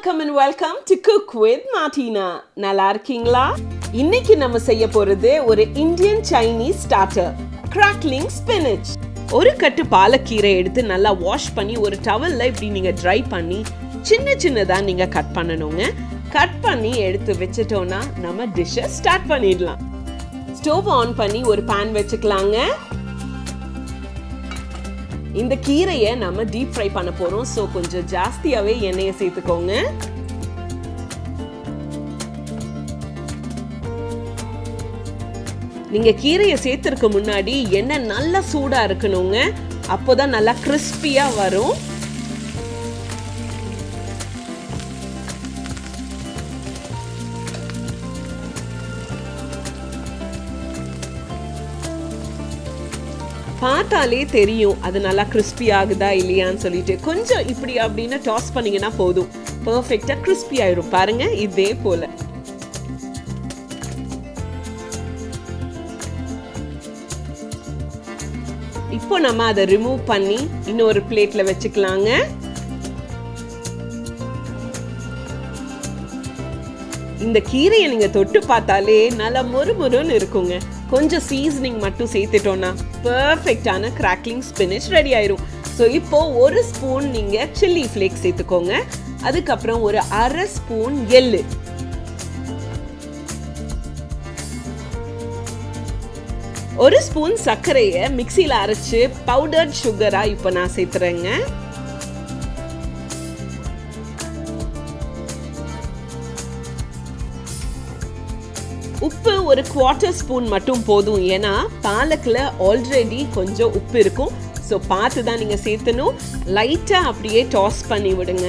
Welcome and welcome to Cook with Martina. நல்லா இருக்கீங்களா? இன்னைக்கு நம்ம செய்ய போறது ஒரு Indian Chinese starter, crackling spinach. ஒரு கட்டு பாலக்கீரை எடுத்து நல்லா வாஷ் பண்ணி ஒரு டவல்ல இப்படி நீங்க ட்ரை பண்ணி சின்னதா நீங்க கட் பண்ணனுங்க. கட் பண்ணி எடுத்து வெச்சிட்டோம்னா நம்ம டிஷ்ஷை ஸ்டார்ட் பண்ணிடலாம். ஸ்டவ் ஆன் பண்ணி ஒரு pan வெச்சுக்கலாங்க. இந்த கீரையை நம்ம டீப் ஃப்ரை பண்ண போறோம். சோ கொஞ்சம் ஜாஸ்தியாவே எண்ணெயை சேர்த்துக்கோங்க. நீங்க கீரையை சேர்த்துறதுக்கு முன்னாடி எண்ணெய் நல்லா சூடா இருக்கணுங்க. அப்போதான் நல்லா கிறிஸ்பியா வரும். பார்த்தாலே தெரியும் அது நல்லா கிறிஸ்பி ஆகுதா இல்லையான்னு சொல்லிட்டு கொஞ்சம் இப்படி அப்படின்னு டாஸ் பண்ணீங்கன்னா போதும், பெர்ஃபெக்ட்டா கிறிஸ்பி ஆயிடும். பாருங்க, இதே போல. இப்போ நம்ம அதை ரிமூவ் பண்ணி இன்னொரு பிளேட்ல வச்சுக்கலாங்க. இந்த கீரையை நீங்க தொட்டு பார்த்தாலே நல்லா மொறுமொறுன்னு இருக்குங்க. கொஞ்சம் சீசனிங் மட்டும் சேர்த்துட்டோம்னா பெர்ஃபெக்டான கிராக்லிங் ஸ்பினிச் ரெடி ஆயிரும். ஸோ இப்போ ஒரு ஸ்பூன் நீங்க சில்லி ஃப்ளேக்ஸ் சேர்த்துக்கோங்க. அதுக்கப்புறம் ஒரு அரை ஸ்பூன் எள்ளு, ஒரு ஸ்பூன் சர்க்கரையை மிக்சியில் அரைச்சு பவுடர்ட் சுகரா இப்போ நான் சேர்த்துறேங்க. உப்பு ஒரு 1/4 ஸ்பூன் மட்டும் போதும். ஏன்னா பாலக்கில் ஆல்ரெடி கொஞ்சம் உப்பு இருக்கும். ஸோ பார்த்து தான் நீங்கள் சேர்த்தணும். லைட்டாக அப்படியே டாஸ் பண்ணி விடுங்க.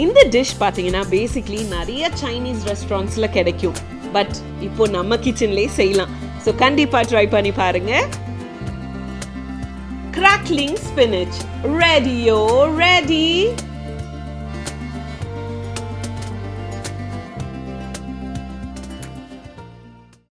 இந்த டிஷ் பார்த்தீங்கன்னா பேசிக்லி நிறைய சைனீஸ் ரெஸ்டாரண்ட்ஸில் கிடைக்கும். பட் இப்போ நம்ம கிச்சன்லேயே செய்யலாம். ஸோ கண்டிப்பா ட்ரை பண்ணி பாருங்க. Crackling spinach, ready.